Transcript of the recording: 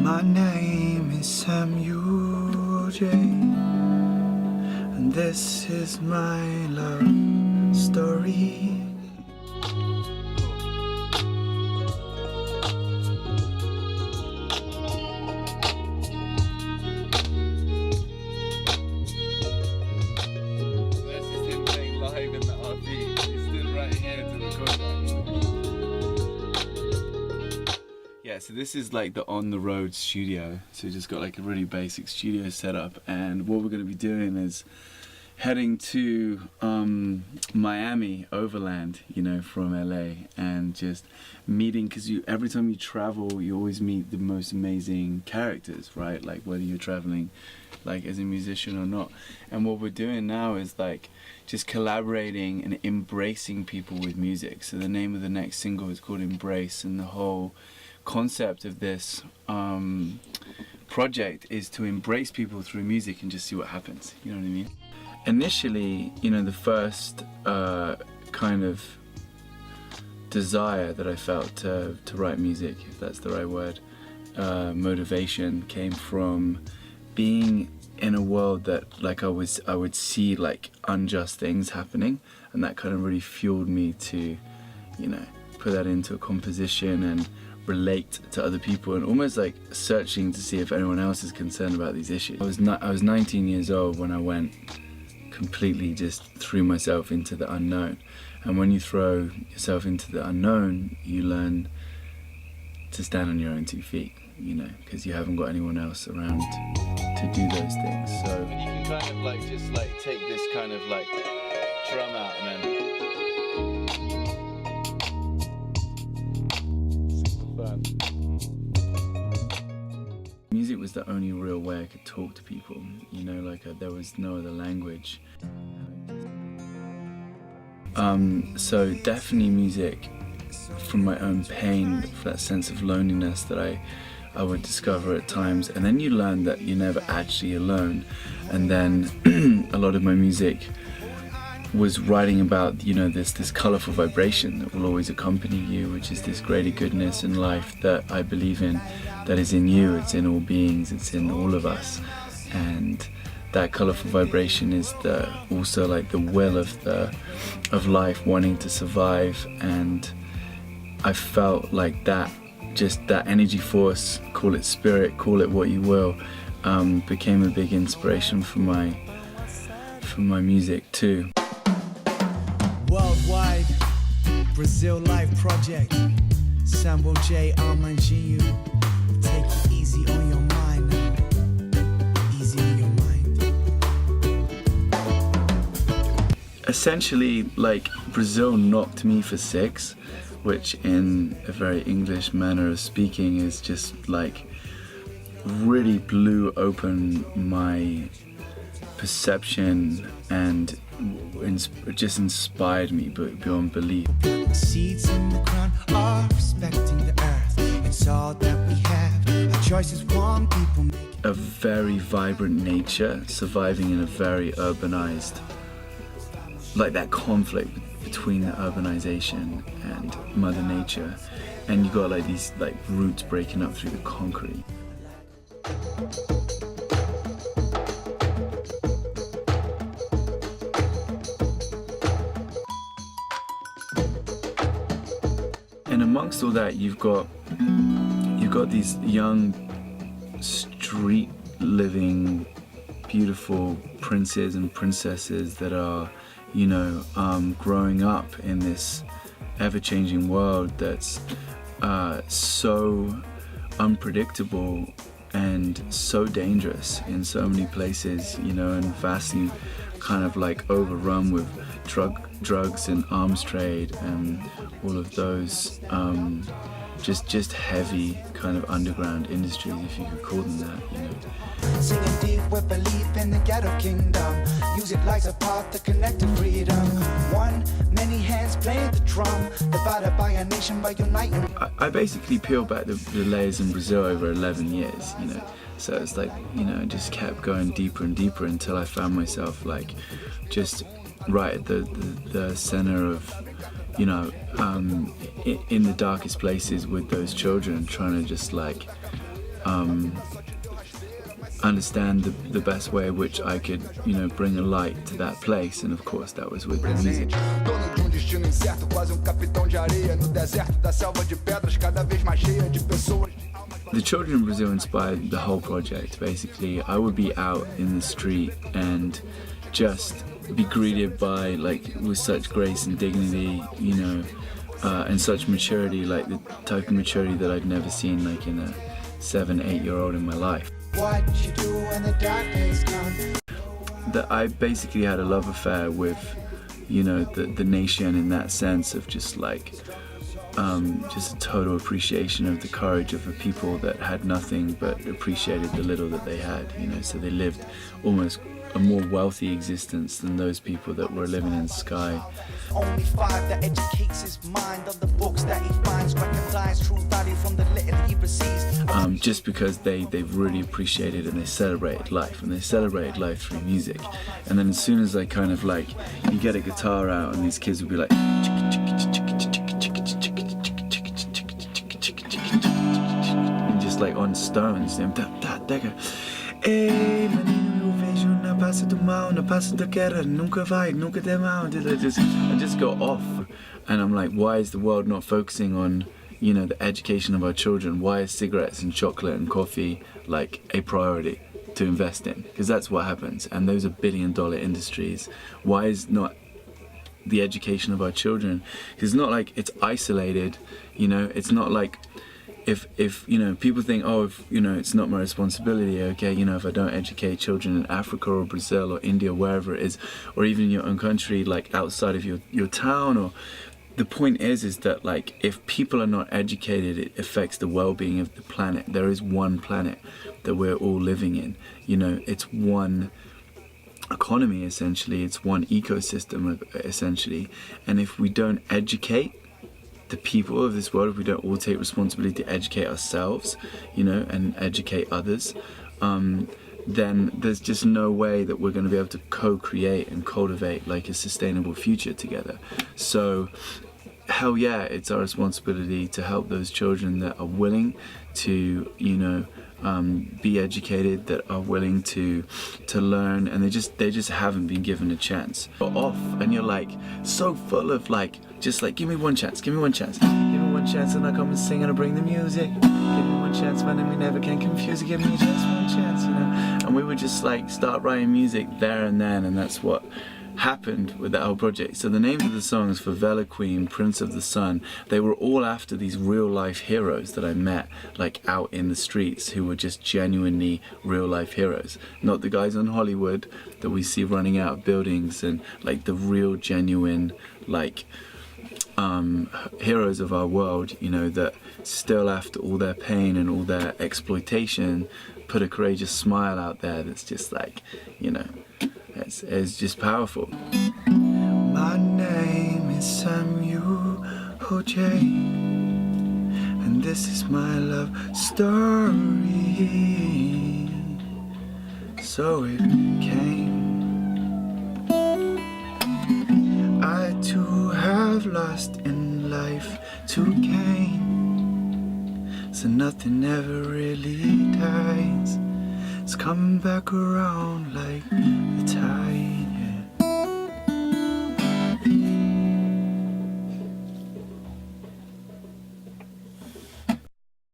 My name is Samuel J, and this is my love story. So this is like the on-the-road studio. So we just got like a really basic studio setup, and what we're going to be doing is heading to Miami overland, you know, from LA, and just meeting, because every time you travel you always meet the most amazing characters, right? Like whether you're traveling like as a musician or not. And what we're doing now is like just collaborating and embracing people with music. So the name of the next single is called Embrace, and the whole concept of this project is to embrace people through music and just see what happens, you know what I mean? Initially, you know, the first kind of desire that I felt to write music, if that's the right word, motivation, came from being in a world that like I would see like unjust things happening, and that kind of really fueled me to, you know, put that into a composition and relate to other people, and almost like searching to see if anyone else is concerned about these issues. I was 19 years old when I went completely, just threw myself into the unknown. And when you throw yourself into the unknown, you learn to stand on your own 2 feet, you know, because you haven't got anyone else around to do those things. So you can kind of like just like take this kind of like drum out and then music was the only real way I could talk to people, you know, like there was no other language. So definitely music from my own pain, for that sense of loneliness that I would discover at times, and then you learn that you're never actually alone. And then a lot of my music was writing about, you know, this colourful vibration that will always accompany you, which is this greater goodness in life that I believe in, that is in you, it's in all beings, it's in all of us. And that colourful vibration is also like the will of life wanting to survive. And I felt like that, just that energy force, call it spirit, call it what you will, became a big inspiration for my music too. Worldwide, Brazil Life Project, Samuel J, Mingjie. Take it easy on your mind now. Easy on your mind. Essentially, like, Brazil knocked me for 6, which in a very English manner of speaking is just like really blew open my perception and just inspired me beyond belief. Seeds in the ground are respecting the earth. It's all that we have. Our choices one people make. A very vibrant nature surviving in a very urbanized, like that conflict between the urbanization and Mother Nature, and you got like these like roots breaking up through the concrete. And amongst all that, you've got these young street living beautiful princes and princesses that are, you know, growing up in this ever-changing world that's so unpredictable and so dangerous in so many places, you know, and vastly kind of like overrun with drugs and arms trade and all of those just heavy kind of underground industries, if you could call them that, you know. Singing deep with belief in the ghetto kingdom. Music lights apart the connected freedom. One, many hands playing the drum. Divided by a nation by uniting. I basically peeled back the layers in Brazil over 11 years, you know. So it's like, you know, just kept going deeper and deeper until I found myself like just right at the center of, you know, in the darkest places with those children, trying to just like understand the best way in which I could, you know, bring a light to that place, and of course that was with the music. The children in Brazil inspired the whole project. Basically, I would be out in the street and just be greeted by, like, with such grace and dignity, you know, and such maturity, like the type of maturity that I'd never seen, like, in a 7-8-year-old in my life. What you do when the dark days come. That I basically had a love affair with, you know, the nation, in that sense of just like, just a total appreciation of the courage of a people that had nothing but appreciated the little that they had, you know, so they lived almost a more wealthy existence than those people that were living in the sky. Only 5 that educates his mind of the books that he finds, recognize true value from the little he receives. Just because they've really appreciated and they celebrated life, and they celebrated life through music. And then as soon as I kind of like, you get a guitar out and these kids would be like, and just like on stones, and they go, "Ei, menino, eu vejo na passa do mal, na passa da guerra, nunca vai, nunca tem mal." I just go off, and I'm like, why is the world not focusing on, you know, the education of our children? Why is cigarettes and chocolate and coffee like a priority to invest in? Because that's what happens, and those are billion-dollar industries. Why is not the education of our children? Because it's not like it's isolated, you know, it's not like if you know, people think, oh, if, you know, it's not my responsibility, okay, you know, if I don't educate children in Africa or Brazil or India, wherever it is, or even in your own country, like outside of your town, or the point is that, like, if people are not educated, it affects the well-being of the planet. There is one planet that we're all living in, you know, it's one economy essentially, it's one ecosystem essentially, and if we don't educate the people of this world, if we don't all take responsibility to educate ourselves, you know, and educate others, then there's just no way that we're going to be able to co-create and cultivate like a sustainable future together. So hell yeah, it's our responsibility to help those children that are willing to, you know, be educated, that are willing to learn, and they just haven't been given a chance. You're off and you're like so full of like, just like, give me one chance, give me one chance, give me one chance, and I come and sing and I bring the music. Give me one chance, man, and we never can confuse it. Give me just one chance, you know. And we would just like start writing music there and then, and that's what happened with that whole project. So the names of the songs, Favela Queen, Prince of the Sun, they were all after these real life heroes that I met like out in the streets, who were just genuinely real life heroes, not the guys on Hollywood that we see running out of buildings, and like the real genuine like heroes of our world, you know, that still after all their pain and all their exploitation put a courageous smile out there that's just like, you know, it's just powerful. My name is Samuel Jai, and this is my love story. So it came, I too have lost in life to gain, so nothing ever really dies. It's coming back around like the tide.